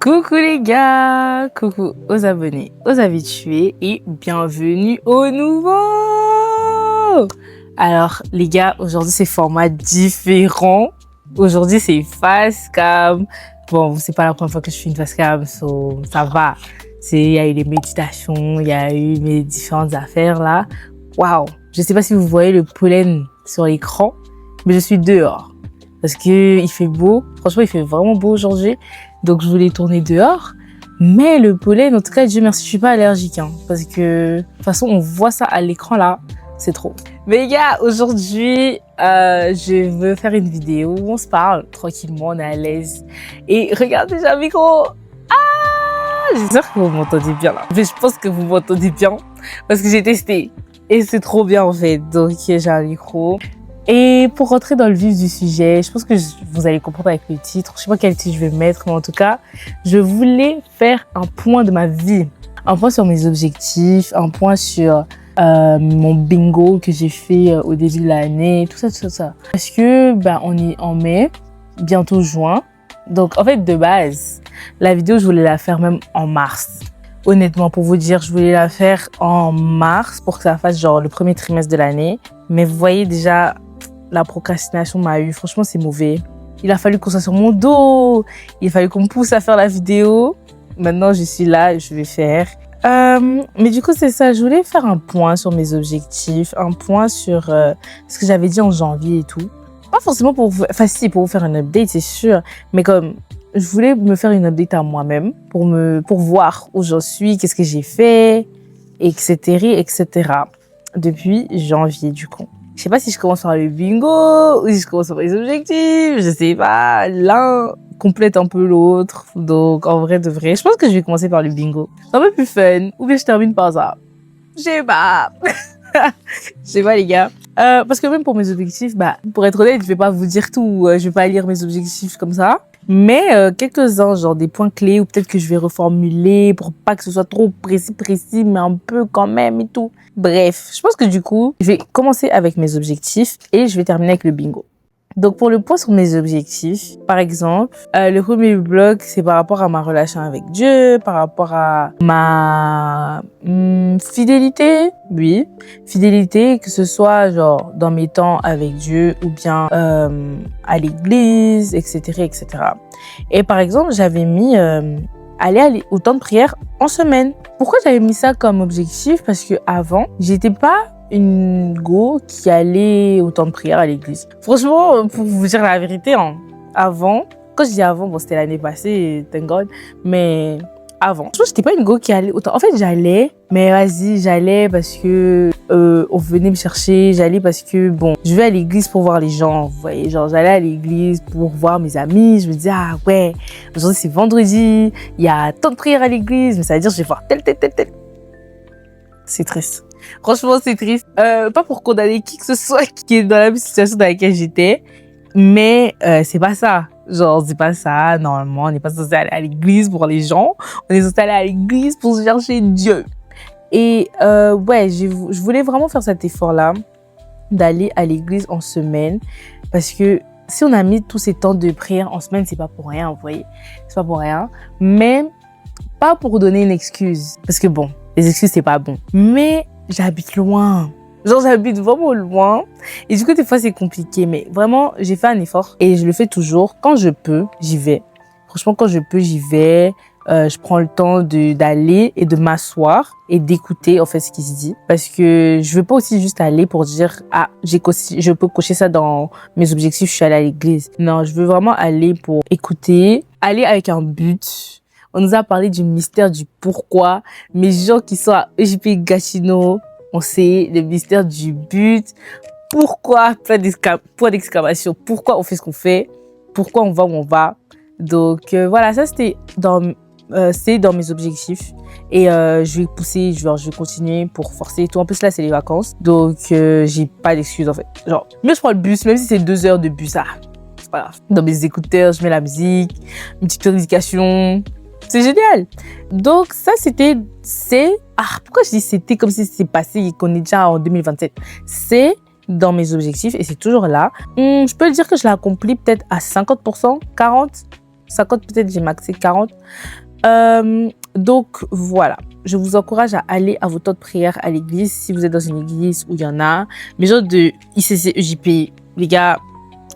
Coucou les gars, coucou aux abonnés, aux habitués et bienvenue au nouveau. Alors les gars, aujourd'hui c'est format différent. Aujourd'hui c'est face cam. Bon, c'est pas la première fois que je fais une face cam, so, ça va. Il y a eu les méditations, il y a eu mes différentes affaires là. Waouh, je sais pas si vous voyez le pollen sur l'écran, mais je suis dehors. Parce que il fait beau, franchement il fait vraiment beau aujourd'hui. Donc je voulais tourner dehors. Mais le pollen, en tout cas, Dieu merci, je suis pas allergique. Parce que de toute façon, on voit ça à l'écran là, c'est trop. Mais les gars, aujourd'hui, je veux faire une vidéo où on se parle tranquillement, on est à l'aise. Et regardez, j'ai un micro. J'espère que vous m'entendez bien là. Mais je pense que vous m'entendez bien parce que j'ai testé. Et c'est trop bien en fait. Donc j'ai un micro. Et pour rentrer dans le vif du sujet, je pense que vous allez comprendre avec le titre. Je sais pas quel titre je vais mettre, mais en tout cas, je voulais faire un point de ma vie. Un point sur mes objectifs, un point sur mon bingo que j'ai fait au début de l'année, tout ça. Parce que on est en mai, bientôt juin. Donc en fait, de base, la vidéo, je voulais la faire même en mars. Honnêtement, pour vous dire, je voulais la faire en mars pour que ça fasse genre le premier trimestre de l'année. Mais vous voyez déjà, la procrastination m'a eu. Franchement, c'est mauvais. Il a fallu qu'on soit sur mon dos. Il a fallu qu'on me pousse à faire la vidéo. Maintenant, je suis là et je vais faire. Mais du coup, c'est ça. Je voulais faire un point sur mes objectifs, un point sur ce que j'avais dit en janvier et tout. Pas forcément pour vous, enfin si, pour vous faire une update, c'est sûr. Mais comme je voulais me faire une update à moi-même pour voir où j'en suis, qu'est-ce que j'ai fait, etc. Depuis janvier, du coup. Je sais pas si je commence par le bingo ou si je commence par les objectifs. Je sais pas. L'un complète un peu l'autre. Donc, en vrai de vrai, je pense que je vais commencer par le bingo. C'est un peu plus fun. Ou bien je termine par ça. Je sais pas. Je sais pas, les gars. Parce que même pour mes objectifs, pour être honnête, je vais pas vous dire tout. Je vais pas lire mes objectifs comme ça. Mais quelques-uns, genre des points clés, ou peut-être que je vais reformuler pour pas que ce soit trop précis, mais un peu quand même et tout. Bref, je pense que du coup, je vais commencer avec mes objectifs et je vais terminer avec le bingo. Donc pour le point sur mes objectifs, par exemple, le premier bloc, c'est par rapport à ma relation avec Dieu, par rapport à ma fidélité, oui, fidélité, que ce soit genre dans mes temps avec Dieu ou bien à l'église, etc. Et par exemple, j'avais mis aller au temps de prière en semaine. Pourquoi j'avais mis ça comme objectif? Parce que avant, j'étais pas une go qui allait au temps de prière à l'église. Franchement, pour vous dire la vérité, avant, quand je dis avant, bon, c'était l'année passée, thank God, mais avant, je j'étais pas une go qui allait autant. En fait, j'allais, mais vas-y, j'allais parce que on venait me chercher, j'allais parce que bon, je vais à l'église pour voir les gens, vous voyez, genre j'allais à l'église pour voir mes amis, je me disais ah ouais, aujourd'hui c'est vendredi, il y a tant de prières à l'église, mais ça veut dire je vais voir tel. C'est triste. Franchement, c'est triste. Pas pour condamner qui que ce soit qui est dans la même situation dans laquelle j'étais, mais c'est pas ça. Genre, c'est pas ça. Normalement, on n'est pas censé aller à l'église pour les gens. On est censé aller à l'église pour chercher Dieu. Et ouais, je voulais vraiment faire cet effort-là d'aller à l'église en semaine parce que si on a mis tous ces temps de prière en semaine, c'est pas pour rien, vous voyez. C'est pas pour rien. Mais pas pour donner une excuse. Parce que bon, les excuses, c'est pas bon. Mais j'habite loin. Genre, j'habite vraiment loin. Et du coup, des fois, c'est compliqué. Mais vraiment, j'ai fait un effort. Et je le fais toujours. Quand je peux, j'y vais. Franchement, quand je peux, j'y vais. Je prends le temps d'aller et de m'asseoir et d'écouter, en fait, ce qui se dit. Parce que je veux pas aussi juste aller pour dire, ah, je peux cocher ça dans mes objectifs, je suis allée à l'église. Non, je veux vraiment aller pour écouter, aller avec un but. On nous a parlé du mystère du pourquoi. Mes gens qui sont à EJP Gatineau, on sait le mystère du but. Pourquoi, point d'exclamation. Pourquoi on fait ce qu'on fait. Pourquoi on va où on va. Donc voilà, ça c'était dans mes objectifs. Et je vais pousser, je vais continuer pour forcer et tout. En plus là, c'est les vacances. Donc j'ai pas d'excuses en fait. Genre, mieux je prends le bus, même si c'est 2 heures de bus. C'est pas grave. Dans mes écouteurs, je mets la musique, une petite prédication. C'est génial. Donc ça pourquoi je dis c'était comme si c'était passé et qu'on est déjà en 2027. C'est dans mes objectifs et c'est toujours là. Je peux dire que je l'ai accompli peut-être à 50%, 40%. 50 peut-être, j'ai maxé 40. Donc, voilà. Je vous encourage à aller à vos temps de prière à l'église, si vous êtes dans une église où il y en a. Mais genre de ICC, EJP, les gars,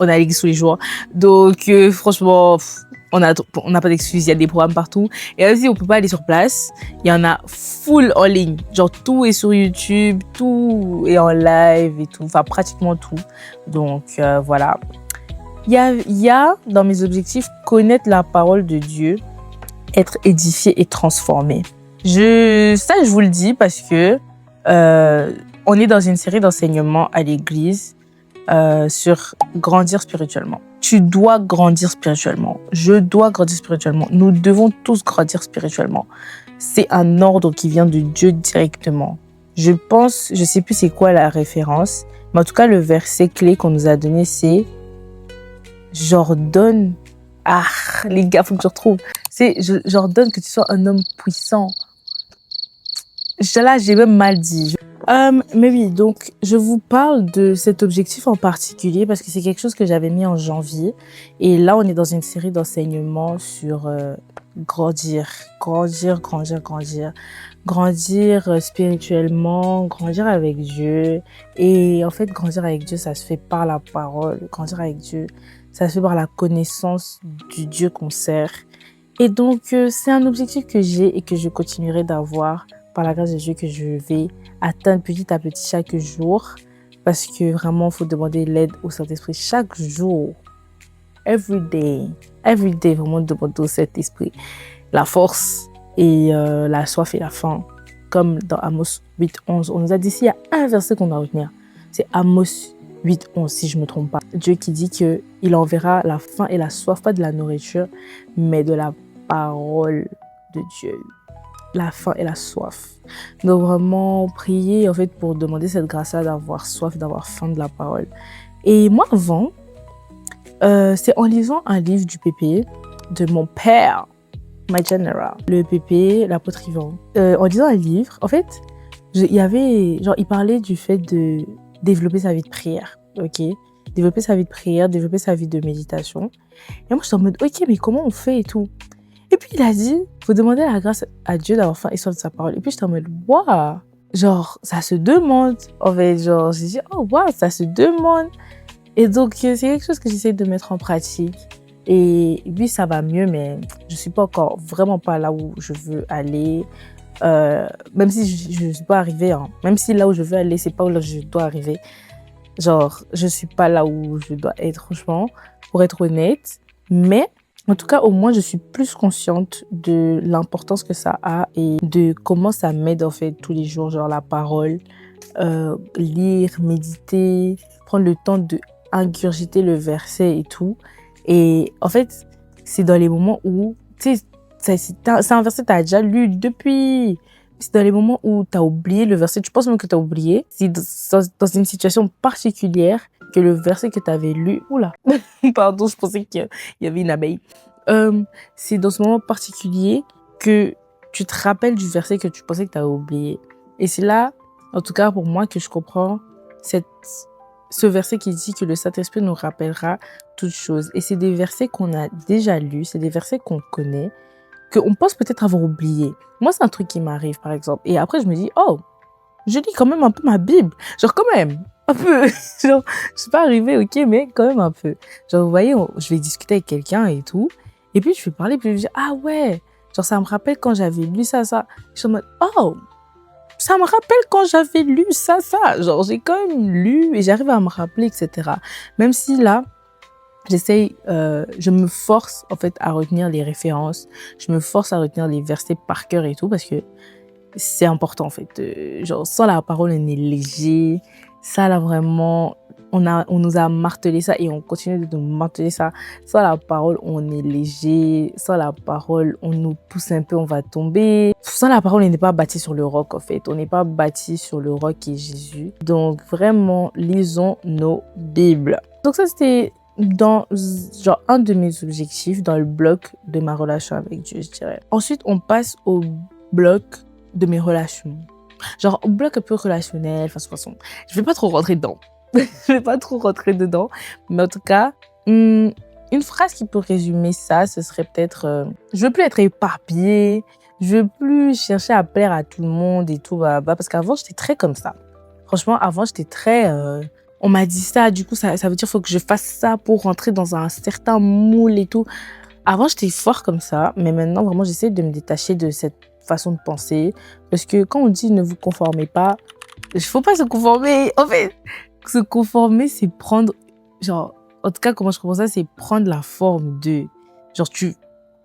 on est à l'église tous les jours. Donc, franchement, on n'a pas d'excuses, il y a des programmes partout. Et aussi, on peut pas aller sur place. Il y en a full en ligne. Genre, tout est sur YouTube, tout est en live et tout. Enfin, pratiquement tout. Donc, voilà. Il y a, dans mes objectifs, connaître la parole de Dieu, être édifié et transformé. Ça, je vous le dis parce que on est dans une série d'enseignements à l'église sur grandir spirituellement. Tu dois grandir spirituellement. Je dois grandir spirituellement. Nous devons tous grandir spirituellement. C'est un ordre qui vient de Dieu directement. Je sais plus c'est quoi la référence, mais en tout cas, le verset clé qu'on nous a donné, c'est j'ordonne. Ah, les gars, faut que je retrouve. J'ordonne que tu sois un homme puissant. Là, j'ai même mal dit. Mais oui, donc, je vous parle de cet objectif en particulier parce que c'est quelque chose que j'avais mis en janvier. Et là, on est dans une série d'enseignements sur grandir spirituellement, grandir avec Dieu. Et en fait, grandir avec Dieu, ça se fait par la parole. Grandir avec Dieu, ça se fait par la connaissance du Dieu qu'on sert. Et donc, c'est un objectif que j'ai et que je continuerai d'avoir par la grâce de Dieu, que je vais atteindre petit à petit chaque jour. Parce que vraiment, il faut demander l'aide au Saint-Esprit chaque jour. Every day, vraiment demander au Saint-Esprit la force et la soif et la faim. Comme dans Amos 8:11, on nous a dit s'il y a un verset qu'on doit retenir, c'est Amos 8:11, si je ne me trompe pas. Dieu qui dit qu'il enverra la faim et la soif, pas de la nourriture, mais de la parole de Dieu. La faim et la soif. Donc vraiment prier en fait pour demander cette grâce-là d'avoir soif, d'avoir faim de la parole. Et moi avant, c'est en lisant un livre du PP de mon père, My General, le PP, l'apôtre Yvan. En lisant un livre, en fait, il parlait du fait de développer sa vie de prière, ok? Développer sa vie de prière, développer sa vie de méditation. Et moi, je suis en mode, ok, mais comment on fait et tout? Et puis, il a dit, faut demander la grâce à Dieu d'avoir faim et soif de sa parole. Et puis, j'étais en mode, waouh! Genre, ça se demande. En fait, genre, j'ai dit, oh, waouh, ça se demande. Et donc, c'est quelque chose que j'essaie de mettre en pratique. Et puis, ça va mieux, mais je suis pas encore vraiment pas là où je veux aller. Même si je ne suis pas arrivée, hein. Même si là où je veux aller, c'est pas où là je dois arriver. Genre, je suis pas là où je dois être, franchement, pour être honnête. Mais, en tout cas, au moins, je suis plus consciente de l'importance que ça a et de comment ça m'aide, en fait, tous les jours. Genre, la parole, lire, méditer, prendre le temps de ingurgiter le verset et tout. Et en fait, c'est dans les moments où, tu sais, c'est un verset que tu as déjà lu depuis. C'est dans les moments où tu as oublié le verset, tu penses même que tu as oublié. C'est dans une situation particulière que le verset que tu avais lu... Oula, pardon, je pensais qu'il y avait une abeille. C'est dans ce moment particulier que tu te rappelles du verset que tu pensais que tu avais oublié. Et c'est là, en tout cas pour moi, que je comprends ce verset qui dit que le Saint-Esprit nous rappellera toutes choses. Et c'est des versets qu'on a déjà lus, c'est des versets qu'on connaît, qu'on pense peut-être avoir oublié. Moi, c'est un truc qui m'arrive, par exemple. Et après, je me dis, oh, je lis quand même un peu ma Bible. Genre, quand même, un peu. Genre, je suis pas arrivée, ok, mais quand même un peu. Genre, vous voyez, je vais discuter avec quelqu'un et tout. Et puis, je vais parler, puis je vais dire, ah ouais, genre, ça me rappelle quand j'avais lu ça. Je suis en mode, oh, ça me rappelle quand j'avais lu ça. Genre, j'ai quand même lu et j'arrive à me rappeler, etc. Même si là, je me force en fait à retenir les références, je me force à retenir les versets par cœur et tout parce que c'est important en fait. Genre sans la parole on est léger, ça là vraiment on nous a martelé ça et on continue de nous marteler ça. Sans la parole on est léger, sans la parole on nous pousse un peu, on va tomber. Sans la parole on n'est pas bâti sur le roc en fait, on n'est pas bâti sur le roc qui est Jésus. Donc vraiment lisons nos Bibles. Donc ça c'était dans genre un de mes objectifs dans le bloc de ma relation avec Dieu, je dirais. Ensuite, on passe au bloc de mes relations. Genre au bloc un peu relationnel, enfin de toute façon, je vais pas trop rentrer dedans. Mais en tout cas, une phrase qui peut résumer ça, ce serait peut-être je veux plus être éparpillée, je veux plus chercher à plaire à tout le monde et tout, parce qu'avant, j'étais très comme ça. Franchement, avant, j'étais très... on m'a dit ça, du coup, ça veut dire qu'il faut que je fasse ça pour rentrer dans un certain moule et tout. Avant, j'étais fort comme ça, mais maintenant, vraiment, j'essaie de me détacher de cette façon de penser. Parce que quand on dit ne vous conformez pas, il faut pas se conformer. En fait, se conformer, c'est prendre... Genre, en tout cas, comment je comprends ça, c'est prendre la forme de... Genre, tu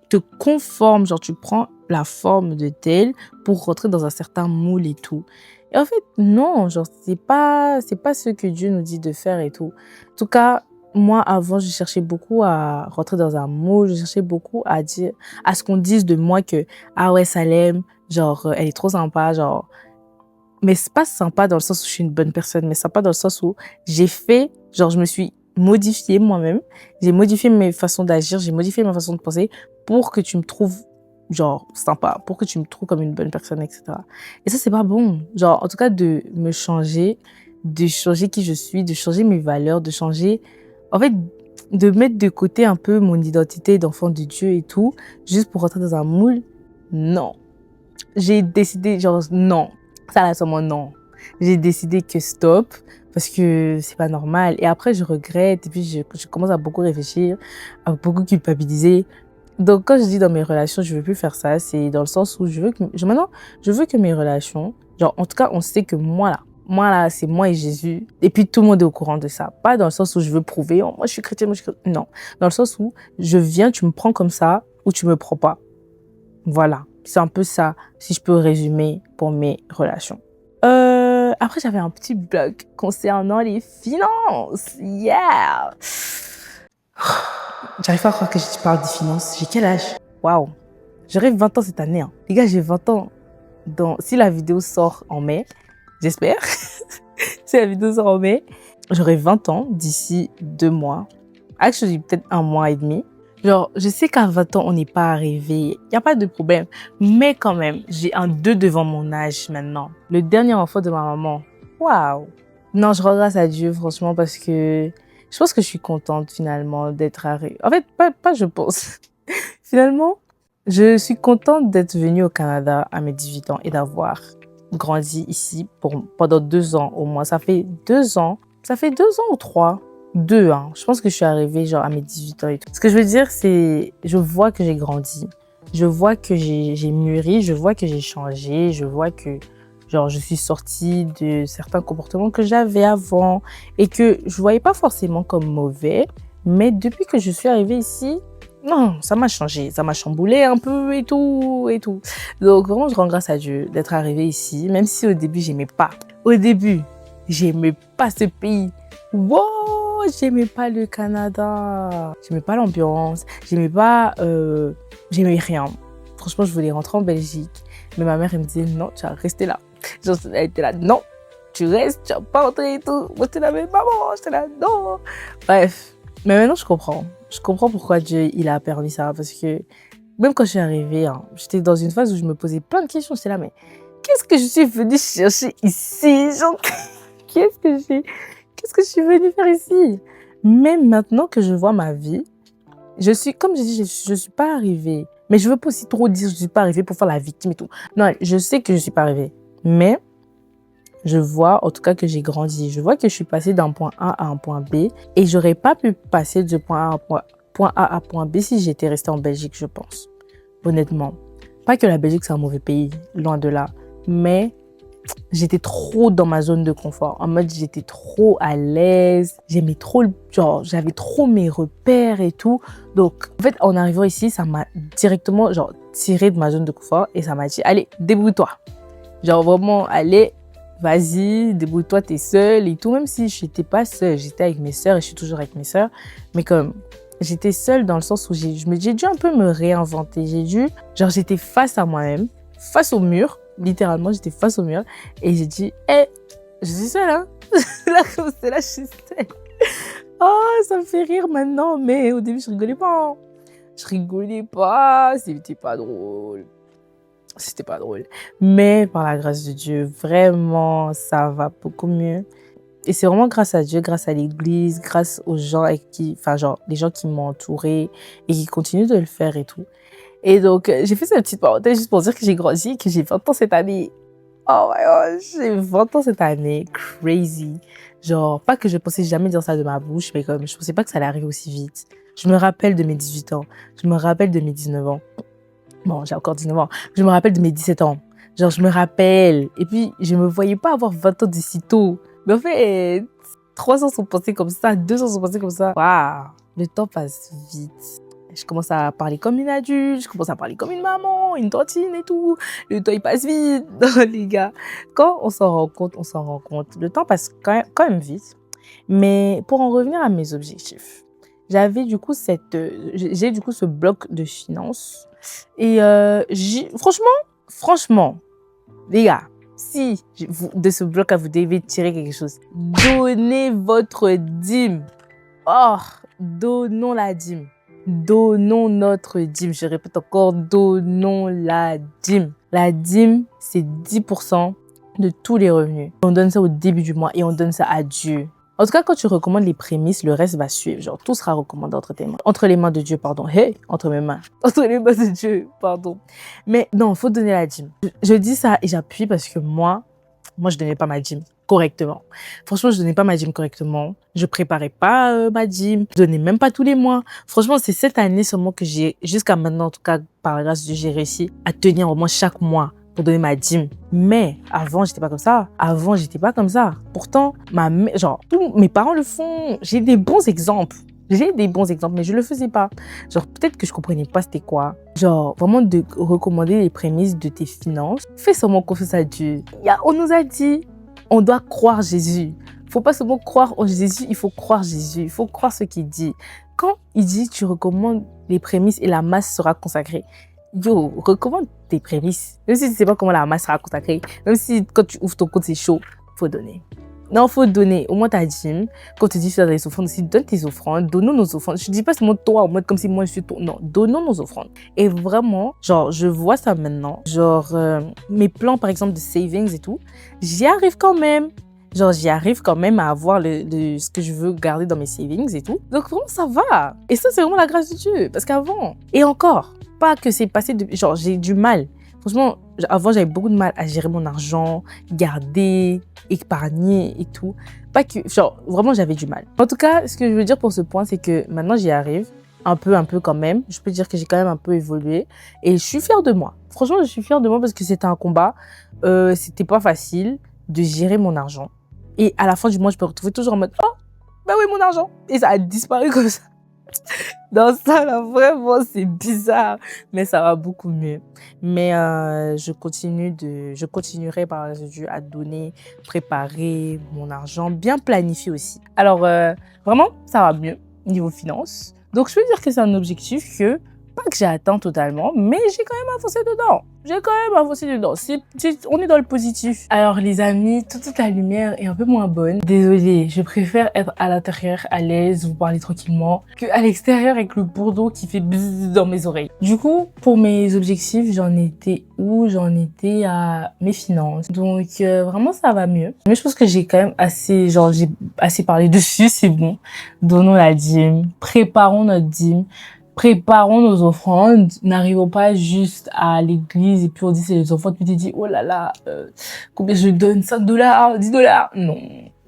te conformes, genre, tu prends la forme de tel pour rentrer dans un certain moule et tout. Et en fait, non, genre, c'est pas ce que Dieu nous dit de faire et tout. En tout cas, moi, avant, je cherchais beaucoup à rentrer dans un moule, je cherchais beaucoup à dire, à ce qu'on dise de moi que, ah ouais, Salem, genre, elle est trop sympa, genre, mais c'est pas sympa dans le sens où je suis une bonne personne, mais sympa dans le sens où j'ai fait, genre, je me suis modifiée moi-même, j'ai modifié mes façons d'agir, j'ai modifié ma façon de penser pour que tu me trouves, genre, sympa, pour que tu me trouves comme une bonne personne, etc. Et ça, c'est pas bon. Genre, en tout cas, de me changer, de changer qui je suis, de changer mes valeurs, de changer, en fait, de mettre de côté un peu mon identité d'enfant de Dieu et tout, juste pour rentrer dans un moule, non. J'ai décidé, genre, non. Ça, là, seulement non. J'ai décidé que stop, parce que c'est pas normal. Et après, je regrette, et puis je commence à beaucoup réfléchir, à beaucoup culpabiliser. Donc, quand je dis dans mes relations, je veux plus faire ça, c'est dans le sens où maintenant, je veux que mes relations, genre, en tout cas, on sait que moi là, c'est moi et Jésus. Et puis, tout le monde est au courant de ça. Pas dans le sens où je veux prouver, oh, moi, je suis chrétienne, moi, je suis chrétienne. Non. Dans le sens où je viens, tu me prends comme ça, ou tu me prends pas. Voilà. C'est un peu ça, si je peux résumer pour mes relations. Après, j'avais un petit blog concernant les finances. Yeah! J'arrive pas à croire que je parle des finances. J'ai quel âge? Waouh! J'aurai 20 ans cette année. Hein. Les gars, j'ai 20 ans. Si la vidéo sort en mai, j'espère. Si la vidéo sort en mai, j'aurai 20 ans d'ici 2 mois. Actually, peut-être 1 mois et demi. Genre, je sais qu'à 20 ans, on n'est pas arrivé. Il n'y a pas de problème. Mais quand même, j'ai un 2 devant mon âge maintenant. Le dernier enfant de ma maman. Waouh! Non, je rends grâce à Dieu, franchement, parce que je pense que je suis contente finalement d'être arrivée. En fait, pas je pense. Finalement, je suis contente d'être venue au Canada à mes 18 ans et d'avoir grandi ici pendant 2 ans au moins. Ça fait 2 ans. Ça fait 2 ans ou 3? 2, hein. Je pense que je suis arrivée genre à mes 18 ans et tout. Ce que je veux dire, c'est je vois que j'ai grandi. Je vois que j'ai mûri. Je vois que j'ai changé. Je vois que genre je suis sortie de certains comportements que j'avais avant et que je voyais pas forcément comme mauvais. Mais depuis que je suis arrivée ici, non, ça m'a changé. Ça m'a chamboulé un peu et tout et tout. Donc vraiment, je rends grâce à Dieu d'être arrivée ici, même si au début, j'aimais pas. Au début, j'aimais pas ce pays. Wow, j'aimais pas le Canada. J'aimais pas l'ambiance. J'aimais rien. Franchement, je voulais rentrer en Belgique. Mais ma mère, elle me disait, non, tu vas rester là. Genre, elle était là, non, tu restes, tu vas pas rentrer et tout. Moi, j'étais là, mais maman, j'étais là, non. Bref. Mais maintenant, je comprends. Je comprends pourquoi Dieu, il a permis ça. Parce que même quand je suis arrivée, hein, j'étais dans une phase où je me posais plein de questions. J'étais là, mais qu'est-ce que je suis venue chercher ici? Genre, qu'est-ce que je suis venue faire ici? Même maintenant que je vois ma vie, comme je dis, je suis pas arrivée. Mais je veux pas aussi trop dire, je suis pas arrivée pour faire la victime et tout. Non, je sais que je suis pas arrivée. Mais je vois, en tout cas, que j'ai grandi. Je vois que je suis passée d'un point A à un point B. Et j'aurais pas pu passer de point A à point B si j'étais restée en Belgique, je pense. Honnêtement. Pas que la Belgique, c'est un mauvais pays, loin de là. Mais j'étais trop dans ma zone de confort. En mode, j'étais trop à l'aise. J'aimais trop, genre, j'avais trop mes repères et tout. Donc, en fait, en arrivant ici, ça m'a directement, genre, tiré de ma zone de confort. Et ça m'a dit, allez, débrouille-toi. Genre, vraiment, allez, vas-y, débrouille-toi, t'es seule et tout. Même si je n'étais pas seule, j'étais avec mes sœurs et je suis toujours avec mes sœurs. Mais comme, j'étais seule dans le sens où j'ai dû un peu me réinventer. J'étais face à moi-même, face au mur. Littéralement, j'étais face au mur. Et j'ai dit, hé, je suis seule, hein. Là, comme c'est là, je suis seule. Oh, ça me fait rire maintenant. Mais au début, je rigolais pas. Hein. Je rigolais pas. C'était pas drôle. C'était pas drôle. Mais par la grâce de Dieu, vraiment, ça va beaucoup mieux. Et c'est vraiment grâce à Dieu, grâce à l'église, grâce aux gens avec qui, enfin, genre, les gens qui m'ont entourée et qui continuent de le faire et tout. Et donc, j'ai fait cette petite parenthèse juste pour dire que j'ai grandi, que j'ai 20 ans cette année. Oh my god, j'ai 20 ans cette année. Crazy. Genre, pas que je pensais jamais dire ça de ma bouche, mais comme je pensais pas que ça allait arriver aussi vite. Je me rappelle de mes 18 ans. Je me rappelle de mes 19 ans. Bon, j'ai encore 19 ans. Je me rappelle de mes 17 ans. Genre, je me rappelle. Et puis, je me voyais pas avoir 20 ans d'ici tôt. Mais en fait, 3 ans sont passés comme ça, 2 ans sont passés comme ça. Waouh, le temps passe vite. Je commence à parler comme une adulte, je commence à parler comme une maman, une tantine et tout. Le temps, il passe vite, les gars. Quand on s'en rend compte, on s'en rend compte. Le temps passe quand même vite. Mais pour en revenir à mes objectifs, j'avais du coup j'ai du coup ce bloc de finances. Et franchement, les gars, si de ce bloc-là, vous devez tirer quelque chose, donnez votre dîme. Oh, donnons la dîme. Donnons notre dîme. Je répète encore, donnons la dîme. La dîme, c'est 10% de tous les revenus. On donne ça au début du mois et on donne ça à Dieu. En tout cas, quand tu recommandes les prémices, le reste va suivre. Genre, tout sera recommandé entre tes mains. Entre les mains de Dieu, pardon. Hey, entre mes mains. Entre les mains de Dieu, pardon. Mais non, faut donner la dîme. Je dis ça et j'appuie parce que moi, je donnais pas ma dîme correctement. Franchement, je donnais pas ma dîme correctement. Je préparais pas ma dîme. Je donnais même pas tous les mois. Franchement, c'est cette année seulement que jusqu'à maintenant, en tout cas, par la grâce de Dieu, j'ai réussi à tenir au moins chaque mois pour donner ma dîme. Mais avant, j'étais pas comme ça. Pourtant, tous mes parents le font. J'ai des bons exemples, mais je le faisais pas. Genre, peut-être que je comprenais pas c'était quoi. Genre, vraiment de recommander les prémices de tes finances. Fais seulement confiance à Dieu. On nous a dit, on doit croire Jésus. Faut pas seulement croire en Jésus, il faut croire Jésus. Il faut croire ce qu'il dit. Quand il dit, tu recommandes les prémices et la masse sera consacrée. Yo, recommande tes prémices. Même si tu sais pas comment la masse sera consacrée. Même si quand tu ouvres ton compte, c'est chaud. Faut donner. Non, faut donner. Au moins ta dîme. Quand tu dis faire des offrandes aussi, donne tes offrandes. Donnons nos offrandes. Je dis pas seulement toi, en mode comme si moi je suis toi. Non, donnons nos offrandes. Et vraiment, genre, je vois ça maintenant. Genre, mes plans, par exemple, de savings et tout, j'y arrive quand même. Genre, j'y arrive quand même à avoir ce que je veux garder dans mes savings et tout. Donc, vraiment, ça va. Et ça, c'est vraiment la grâce de Dieu. Parce qu'avant, et encore, pas que c'est passé de... Genre, j'ai du mal. Franchement, avant, j'avais beaucoup de mal à gérer mon argent, garder, épargner et tout. Pas que... Genre, vraiment, j'avais du mal. En tout cas, ce que je veux dire pour ce point, c'est que maintenant, j'y arrive. Un peu quand même. Je peux dire que j'ai quand même un peu évolué. Et je suis fière de moi. Franchement, je suis fière de moi parce que c'était un combat. C'était pas facile de gérer mon argent. Et à la fin du mois, je me retrouvais toujours en mode « Oh, bah oui, mon argent !» Et ça a disparu comme ça. Dans ça, là, vraiment, c'est bizarre. Mais ça va beaucoup mieux. Mais je continuerai par la Dieu à donner, préparer mon argent, bien planifier aussi. Alors, vraiment, ça va mieux niveau finances. Donc, je peux dire que c'est un objectif pas que j'ai atteint totalement, mais j'ai quand même avancé dedans. On est dans le positif. Alors, les amis, toute la lumière est un peu moins bonne. Désolée, je préfère être à l'intérieur, à l'aise, vous parler tranquillement, qu'à l'extérieur avec le bourdon qui fait bzzz dans mes oreilles. Du coup, pour mes objectifs, j'en étais où? J'en étais à mes finances. Donc, vraiment, ça va mieux. Mais je pense que j'ai quand même j'ai assez parlé dessus, c'est bon. Donnons la dîme, préparons notre dîme. Préparons nos offrandes, n'arrivons pas juste à l'église et puis on dit c'est les offrandes, puis tu dis oh là là, combien je donne, 5 $, 10 $. Non,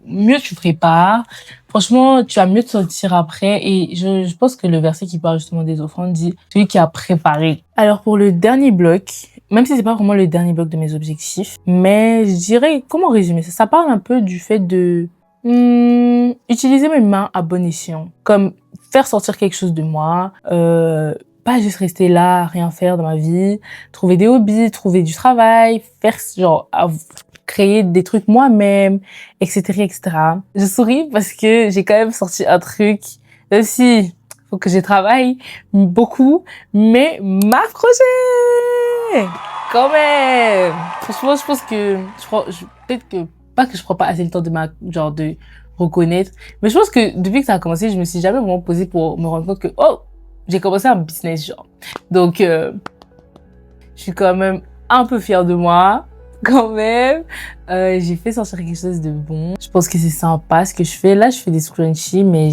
mieux tu prépares. Franchement, tu vas mieux te sentir après et je pense que le verset qui parle justement des offrandes dit celui qui a préparé. Alors pour le dernier bloc, même si c'est pas vraiment le dernier bloc de mes objectifs, mais je dirais, comment résumer ça? Ça parle un peu du fait de utiliser mes mains à bon escient, comme faire sortir quelque chose de moi, pas juste rester là, rien faire dans ma vie, trouver des hobbies, trouver du travail, créer des trucs moi-même, etc., etc. Je souris parce que j'ai quand même sorti un truc, même si faut que je travaille beaucoup, mais m'accrocher quand même. Franchement, je pense que peut-être que pas que je prends pas assez le temps de reconnaître, mais je pense que depuis que ça a commencé, je me suis jamais vraiment posée pour me rendre compte que j'ai commencé un business genre. Donc je suis quand même un peu fière de moi. quand même. J'ai fait sortir quelque chose de bon. Je pense que c'est sympa ce que je fais. Là, je fais des scrunchies, mais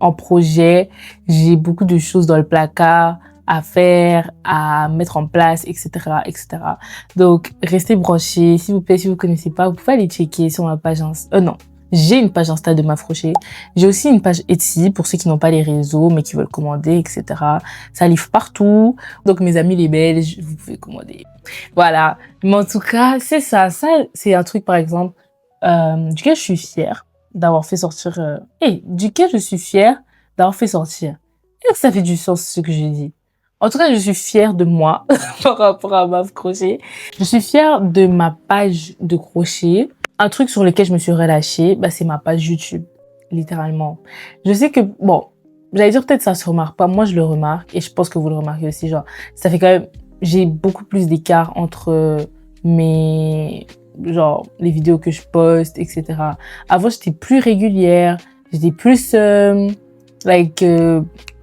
en projet, j'ai beaucoup de choses dans le placard à faire, à mettre en place, etc., etc. Donc, restez branchés. S'il vous plaît, si vous connaissez pas, vous pouvez aller checker sur ma page non. J'ai une page Insta de Mafroché. J'ai aussi une page Etsy pour ceux qui n'ont pas les réseaux, mais qui veulent commander, etc. Ça livre partout. Donc, mes amis les Belges, vous pouvez commander. Voilà. Mais en tout cas, c'est ça. Ça, c'est un truc, par exemple, duquel je suis fière d'avoir fait sortir... duquel je suis fière d'avoir fait sortir. Et que ça fait du sens, ce que je dis. En tout cas, je suis fière de moi par rapport à Maf Crochet. Je suis fière de ma page de crochet. Un truc sur lequel je me suis relâchée, bah, c'est ma page YouTube, littéralement. Je sais que, bon, j'allais dire peut-être ça se remarque pas. Moi, je le remarque et je pense que vous le remarquez aussi. Genre, ça fait quand même, j'ai beaucoup plus d'écart entre les vidéos que je poste, etc. Avant, j'étais plus régulière, j'étais plus,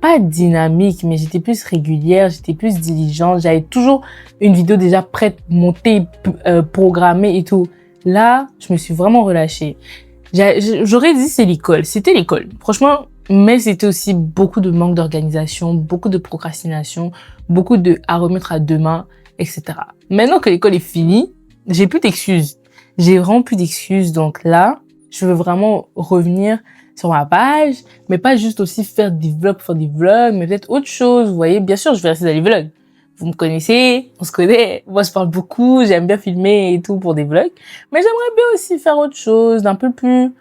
pas dynamique, mais j'étais plus régulière, j'étais plus diligente. J'avais toujours une vidéo déjà prête, montée, programmée et tout. Là, je me suis vraiment relâchée. J'aurais dit c'est l'école. C'était l'école. Franchement, mais c'était aussi beaucoup de manque d'organisation, beaucoup de procrastination, beaucoup de à remettre à demain, etc. Maintenant que l'école est finie, j'ai plus d'excuses. J'ai vraiment plus d'excuses. Donc là, je veux vraiment revenir sur ma page, mais pas juste aussi faire des vlogs, mais peut-être autre chose. Vous voyez, bien sûr, je vais rester dans les vlogs. Vous me connaissez, on se connaît. Moi, je parle beaucoup, j'aime bien filmer et tout pour des vlogs. Mais j'aimerais bien aussi faire autre chose, d'un peu plus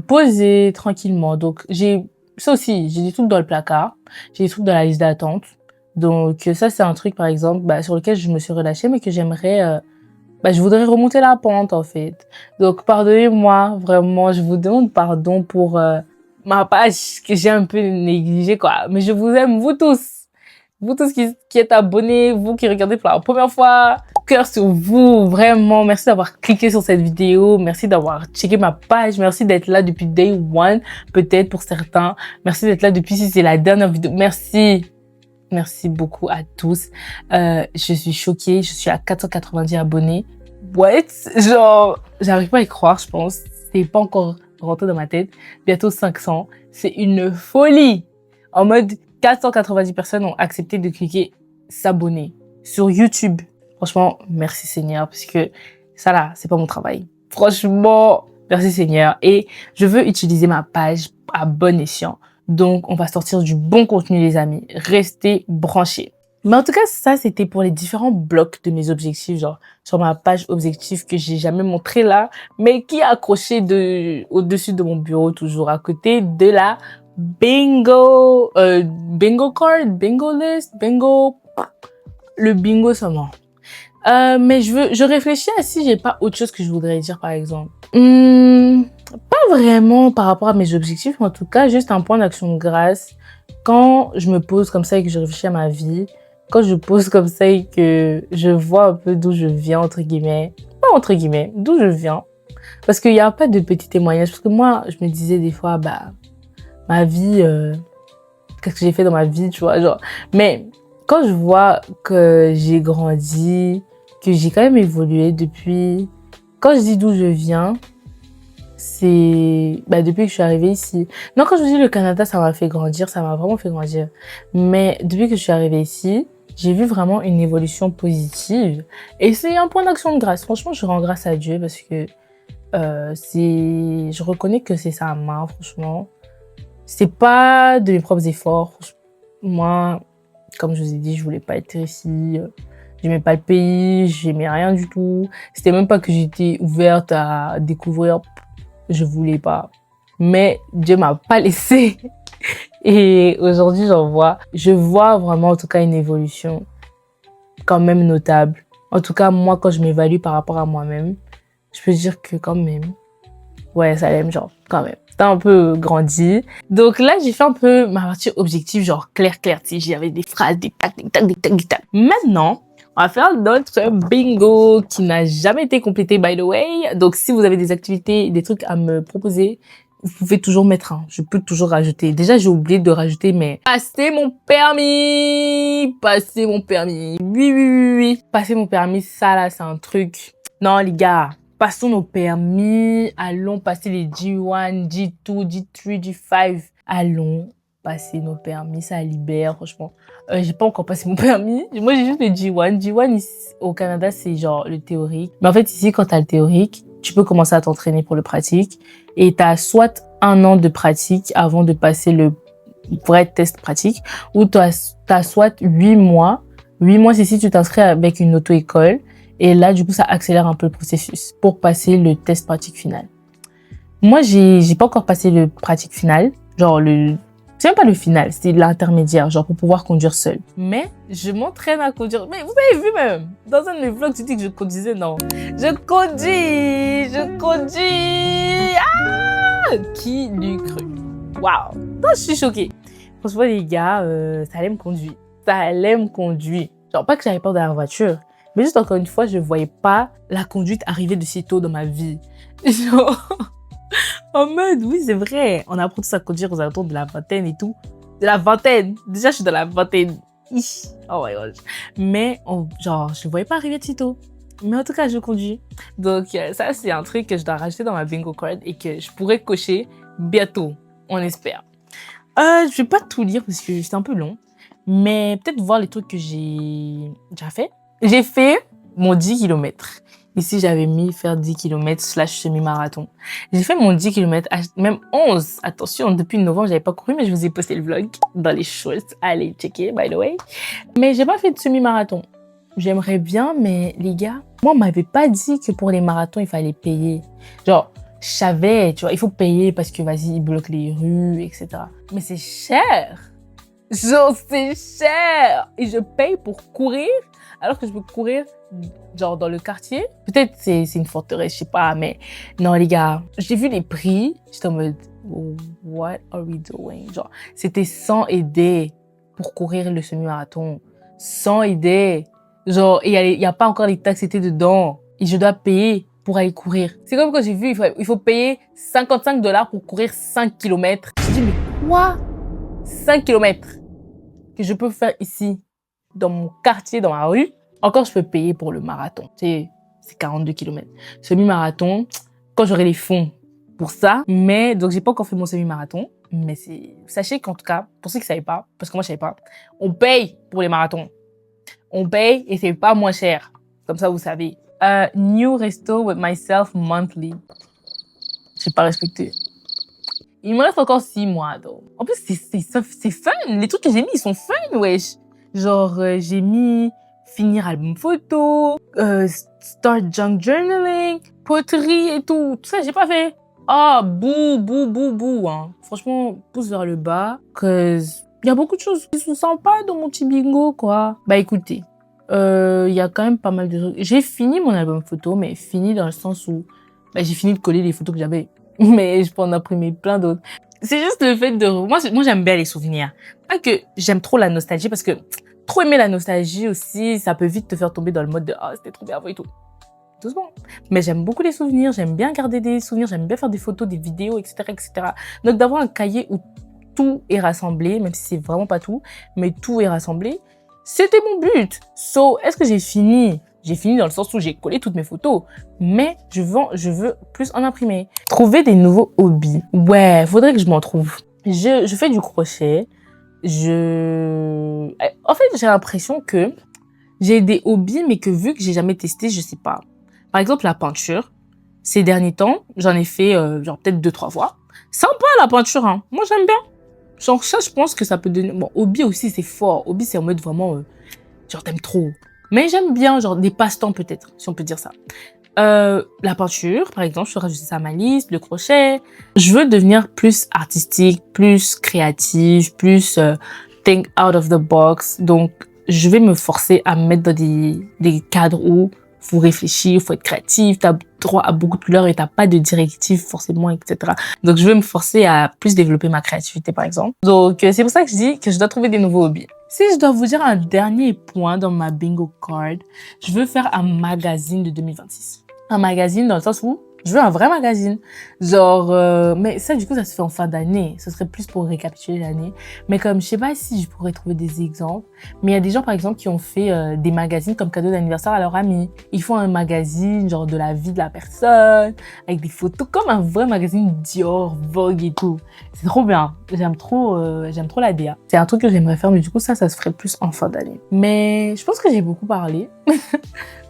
posé, tranquillement. Donc, j'ai des trucs dans le placard, j'ai des trucs dans la liste d'attente. Donc, ça, c'est un truc, par exemple, sur lequel je me suis relâchée, mais que j'aimerais... je voudrais remonter la pente, en fait. Donc, pardonnez-moi, vraiment, je vous demande pardon pour ma page que j'ai un peu négligée, quoi. Mais je vous aime, vous tous. Vous tous qui êtes abonnés, vous qui regardez pour la première fois, cœur sur vous, vraiment, merci d'avoir cliqué sur cette vidéo, merci d'avoir checké ma page, merci d'être là depuis day one, peut-être pour certains, merci d'être là depuis si c'est la dernière vidéo, merci beaucoup à tous, je suis choquée, je suis à 490 abonnés, what, genre, j'arrive pas à y croire, je pense, c'est pas encore rentré dans ma tête, bientôt 500, c'est une folie, en mode 490 personnes ont accepté de cliquer s'abonner sur YouTube. Franchement, merci Seigneur, parce que ça là, c'est pas mon travail. Franchement, merci Seigneur. Et je veux utiliser ma page à bon escient. Donc, on va sortir du bon contenu, les amis. Restez branchés. Mais en tout cas, ça, c'était pour les différents blocs de mes objectifs, genre sur ma page objectif que j'ai jamais montré là, mais qui est accroché au-dessus de mon bureau, toujours à côté de la bingo card, bingo list, le bingo seulement. Mais je réfléchis à si j'ai pas autre chose que je voudrais dire, par exemple. Pas vraiment par rapport à mes objectifs, mais en tout cas, juste un point d'action de grâce. Quand je me pose comme ça et que je réfléchis à ma vie, quand je pose comme ça et que je vois un peu d'où je viens, entre guillemets, pas entre guillemets, d'où je viens. Parce qu'il y a pas de petits témoignages. Parce que moi, je me disais des fois, ma vie, qu'est-ce que j'ai fait dans ma vie, tu vois, genre. Mais quand je vois que j'ai grandi, que j'ai quand même évolué depuis, quand je dis d'où je viens, c'est depuis que je suis arrivée ici. Non, quand je dis le Canada, ça m'a fait grandir, ça m'a vraiment fait grandir. Mais depuis que je suis arrivée ici, j'ai vu vraiment une évolution positive. Et c'est un point d'action de grâce. Franchement, je rends grâce à Dieu parce que je reconnais que c'est sa main, franchement. C'est pas de mes propres efforts. Moi, comme je vous ai dit, je voulais pas être ici. J'aimais pas le pays, j'aimais rien du tout. C'était même pas que j'étais ouverte à découvrir. Je voulais pas. Mais Dieu m'a pas laissé. Et aujourd'hui, je vois vraiment en tout cas une évolution quand même notable. En tout cas, moi, quand je m'évalue par rapport à moi-même, je peux dire que quand même, ouais, ça l'aime, genre, quand même. C'était un peu grandi. Donc là, j'ai fait un peu ma partie objective, genre clair, tu sais, j'avais des phrases, des tac, des tac, des tac, des tac. Maintenant, on va faire notre bingo qui n'a jamais été complété, by the way. Donc, si vous avez des activités, des trucs à me proposer, vous pouvez toujours mettre un. Je peux toujours rajouter. Déjà, j'ai oublié de rajouter, mais passer mon permis. Passer mon permis. Oui, oui, oui, oui. Passer mon permis, ça là, c'est un truc. Non, les gars, passons nos permis. Allons passer les G1, G2, G3, G5. Allons passer nos permis. Ça libère, franchement. J'ai pas encore passé mon permis. Moi, j'ai juste le G1. G1, ici, au Canada, c'est genre le théorique. Mais en fait, ici, quand t'as le théorique, tu peux commencer à t'entraîner pour le pratique. Et t'as soit 1 an de pratique avant de passer le vrai test pratique, ou t'as soit 8 mois. 8 mois, c'est si tu t'inscris avec une auto-école. Et là, du coup, ça accélère un peu le processus pour passer le test pratique final. Moi, j'ai pas encore passé le pratique final. Genre, c'est même pas le final, c'est l'intermédiaire, genre pour pouvoir conduire seul. Mais je m'entraîne à conduire. Mais vous avez vu même, dans un de mes vlogs, tu dis que je conduisais, non. Je conduis. Ah! Qui l'eût cru? Waouh! Non, je suis choquée. Franchement, les gars, ça allait me conduire. Ça allait me conduire. Genre, pas que j'avais peur de la voiture, mais juste encore une fois, je voyais pas la conduite arriver de si tôt dans ma vie. Genre... En mode, oui, c'est vrai. On apprend tous à conduire aux alentours de la vingtaine et tout. De la vingtaine. Déjà, je suis dans la vingtaine. Oh my god. Mais, genre, je ne voyais pas arriver de si tôt. Mais en tout cas, je conduis. Donc, ça, c'est un truc que je dois rajouter dans ma bingo card et que je pourrais cocher bientôt. On espère. Je vais pas tout lire parce que c'est un peu long. Mais peut-être voir les trucs que j'ai déjà fait. J'ai fait mon 10 km. Ici, j'avais mis faire 10 km / semi-marathon. J'ai fait mon 10 km, même 11. Attention, depuis novembre, j'avais pas couru, mais je vous ai posté le vlog dans les shorts. Allez, checker, by the way. Mais j'ai pas fait de semi-marathon. J'aimerais bien, mais les gars, moi, on m'avait pas dit que pour les marathons, il fallait payer. Genre, je savais, tu vois, il faut payer parce que, vas-y, ils bloquent les rues, etc. Mais c'est cher. Genre, c'est cher. Et je paye pour courir, alors que je peux courir genre dans le quartier. Peut-être c'est une forteresse, je sais pas, mais non les gars, j'ai vu les prix, j'étais en mode what are we doing? Genre, c'était 100 aider pour courir le semi-marathon. 100 aider. Genre, il y a pas encore les taxes étaient dedans et je dois payer pour aller courir. C'est comme quand j'ai vu, il faut payer $55 pour courir 5 km. Je dis, mais quoi? 5 km que je peux faire ici, dans mon quartier, dans ma rue. Encore, je peux payer pour le marathon. C'est 42 km. Semi-marathon, quand j'aurai les fonds pour ça. Mais, donc, j'ai pas encore fait mon semi-marathon. Mais sachez qu'en tout cas, pour ceux qui savaient pas, parce que moi, je savais pas, on paye pour les marathons. On paye et c'est pas moins cher. Comme ça, vous savez. New resto with myself monthly. J'ai pas respecté. Il me reste encore 6 mois, donc. En plus, c'est fun. Les trucs que j'ai mis, ils sont fun, wesh. Genre, j'ai mis finir album photo, start junk journaling, poterie et tout. Tout ça, j'ai pas fait. Ah, bouh, hein. Franchement, pouce vers le bas, cause il y a beaucoup de choses qui sont sympas dans mon petit bingo, quoi. Bah, écoutez, il y a quand même pas mal de trucs. J'ai fini mon album photo, mais fini dans le sens où, bah, j'ai fini de coller les photos que j'avais. Mais je peux en imprimer plein d'autres. C'est juste le fait de... Moi j'aime bien les souvenirs. Pas que j'aime trop la nostalgie, parce que trop aimer la nostalgie aussi, ça peut vite te faire tomber dans le mode de « Ah, c'était trop bien avant et tout ». Doucement. Mais j'aime beaucoup les souvenirs, j'aime bien garder des souvenirs, j'aime bien faire des photos, des vidéos, etc., etc. Donc d'avoir un cahier où tout est rassemblé, même si c'est vraiment pas tout, mais tout est rassemblé, c'était mon but. So, est-ce que j'ai fini? J'ai fini dans le sens où j'ai collé toutes mes photos, mais je veux plus en imprimer. Trouver des nouveaux hobbies. Ouais, faudrait que je m'en trouve. Je fais du crochet. En fait, j'ai l'impression que j'ai des hobbies, mais que vu que j'ai jamais testé, je sais pas. Par exemple, la peinture. Ces derniers temps, j'en ai fait genre peut-être 2-3 fois. Sympa la peinture, hein. Moi, j'aime bien. Genre ça, je pense que ça peut donner... Bon, hobby aussi, c'est fort. Hobby, c'est en mode vraiment... genre, t'aimes trop. Mais j'aime bien, genre, des passe-temps peut-être, si on peut dire ça. La peinture, par exemple, je peux rajouter ça à ma liste, le crochet. Je veux devenir plus artistique, plus créative, plus think out of the box. Donc, je vais me forcer à me mettre dans des cadres où faut réfléchir, faut être créatif, t'as droit à beaucoup de couleurs et t'as pas de directives forcément, etc. Donc, je vais me forcer à plus développer ma créativité, par exemple. Donc, c'est pour ça que je dis que je dois trouver des nouveaux hobbies. Si je dois vous dire un dernier point dans ma bingo card, je veux faire un magazine de 2026. Un magazine dans le sens où Je veux un vrai magazine. Genre, mais ça, du coup, ça se fait en fin d'année. Ce serait plus pour récapituler l'année. Mais comme, je sais pas si je pourrais trouver des exemples. Mais il y a des gens, par exemple, qui ont fait des magazines comme cadeau d'anniversaire à leurs amis. Ils font un magazine, genre, de la vie de la personne, avec des photos, comme un vrai magazine Dior, Vogue et tout. C'est trop bien. J'aime trop la DA. C'est un truc que j'aimerais faire, mais du coup, ça se ferait plus en fin d'année. Mais je pense que j'ai beaucoup parlé.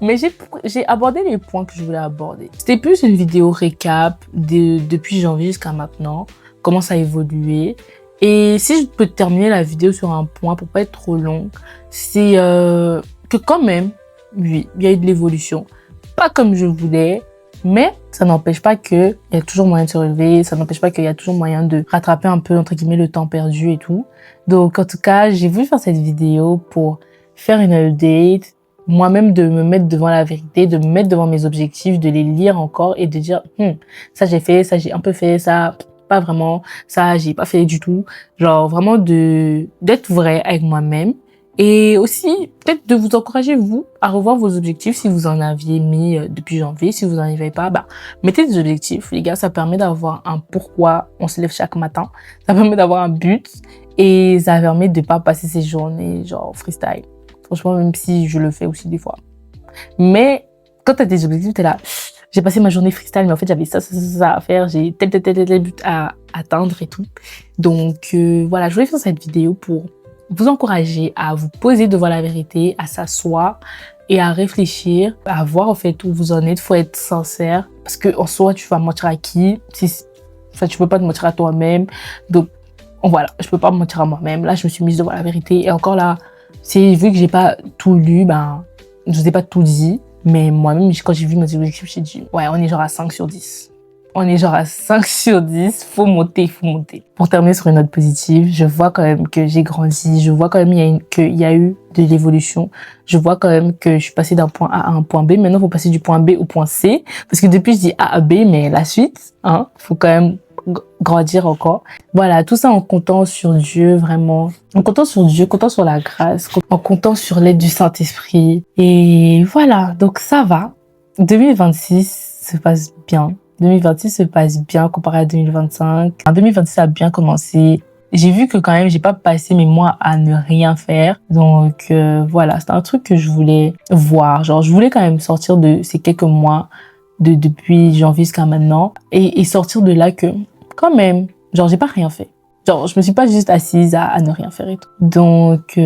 Mais j'ai abordé les points que je voulais aborder. C'était plus une vidéo récap depuis janvier jusqu'à maintenant, comment ça a évolué. Et si je peux terminer la vidéo sur un point pour pas être trop long, c'est que quand même, oui, il y a eu de l'évolution. Pas comme je voulais, mais ça n'empêche pas qu'il y a toujours moyen de se relever, ça n'empêche pas qu'il y a toujours moyen de rattraper un peu, entre guillemets, le temps perdu et tout. Donc, en tout cas, j'ai voulu faire cette vidéo pour faire une update, moi-même de me mettre devant la vérité, de me mettre devant mes objectifs, de les lire encore et de dire, ça j'ai fait, ça j'ai un peu fait, ça pas vraiment, ça j'ai pas fait du tout. Genre, vraiment d'être vrai avec moi-même. Et aussi, peut-être de vous encourager, vous, à revoir vos objectifs si vous en aviez mis depuis janvier. Si vous n'en avez pas, mettez des objectifs. Les gars, ça permet d'avoir un pourquoi on se lève chaque matin. Ça permet d'avoir un but. Et ça permet de pas passer ces journées, genre, freestyle. Franchement, même si je le fais aussi des fois. Mais, quand t'as des objectifs, t'es là, j'ai passé ma journée freestyle, mais en fait, j'avais ça à faire. J'ai tel but à atteindre et tout. Donc, voilà, je voulais faire cette vidéo pour vous encourager à vous poser devant la vérité, à s'asseoir et à réfléchir, à voir en fait où vous en êtes. Faut être sincère parce que en soi, tu vas mentir à qui? Enfin, tu peux pas te mentir à toi-même. Donc voilà, je peux pas me mentir à moi-même. Là, je me suis mise devant la vérité et encore là, vu que j'ai pas tout lu, je vous ai pas tout dit. Mais moi-même, quand j'ai vu mes objectifs, j'ai dit, ouais, on est genre à 5 sur 10. On est genre à 5 sur 10. Faut monter. Pour terminer sur une note positive, je vois quand même que j'ai grandi. Je vois quand même qu'il y a eu de l'évolution. Je vois quand même que je suis passée d'un point A à un point B. Maintenant, il faut passer du point B au point C. Parce que depuis, je dis A à B, mais la suite, faut quand même grandir encore. Voilà, tout ça en comptant sur Dieu, vraiment. En comptant sur Dieu, comptant sur la grâce, en comptant sur l'aide du Saint-Esprit. Et voilà, donc ça va. 2026 se passe bien. 2026 se passe bien comparé à 2025. En 2026 a bien commencé. J'ai vu que quand même, j'ai pas passé mes mois à ne rien faire. Donc voilà, c'est un truc que je voulais voir. Genre, je voulais quand même sortir de ces quelques mois depuis janvier jusqu'à maintenant et sortir de là que quand même, genre, j'ai pas rien fait. Genre, je me suis pas juste assise à ne rien faire et tout. Donc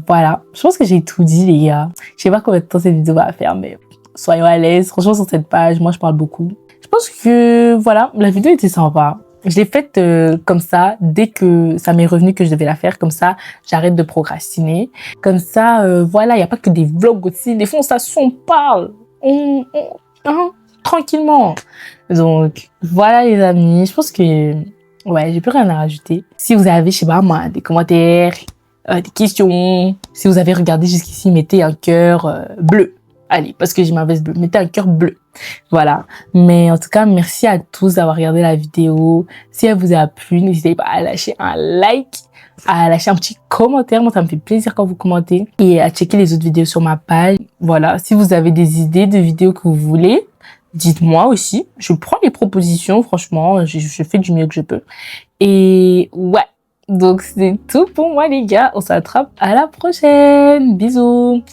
voilà, je pense que j'ai tout dit les gars. Je sais pas combien de temps cette vidéo va faire, mais soyons à l'aise. Franchement, sur cette page, moi je parle beaucoup. Je pense que voilà, la vidéo était sympa. Je l'ai faite comme ça, dès que ça m'est revenu que je devais la faire, comme ça, j'arrête de procrastiner. Comme ça, voilà, il n'y a pas que des vlogs aussi. Des fois, on s'assoit, on parle, tranquillement. Donc, voilà les amis, je pense que, ouais, j'ai plus rien à rajouter. Si vous avez, je sais pas moi, des commentaires, des questions, si vous avez regardé jusqu'ici, mettez un cœur bleu. Allez, parce que j'ai ma veste bleue, mettez un cœur bleu. Voilà. Mais en tout cas, merci à tous d'avoir regardé la vidéo. Si elle vous a plu, n'hésitez pas à lâcher un like, à lâcher un petit commentaire. Moi, ça me fait plaisir quand vous commentez. Et à checker les autres vidéos sur ma page. Voilà. Si vous avez des idées de vidéos que vous voulez, dites-moi aussi. Je prends les propositions. Franchement, je fais du mieux que je peux. Et ouais. Donc, c'est tout pour moi, les gars. On s'attrape à la prochaine. Bisous.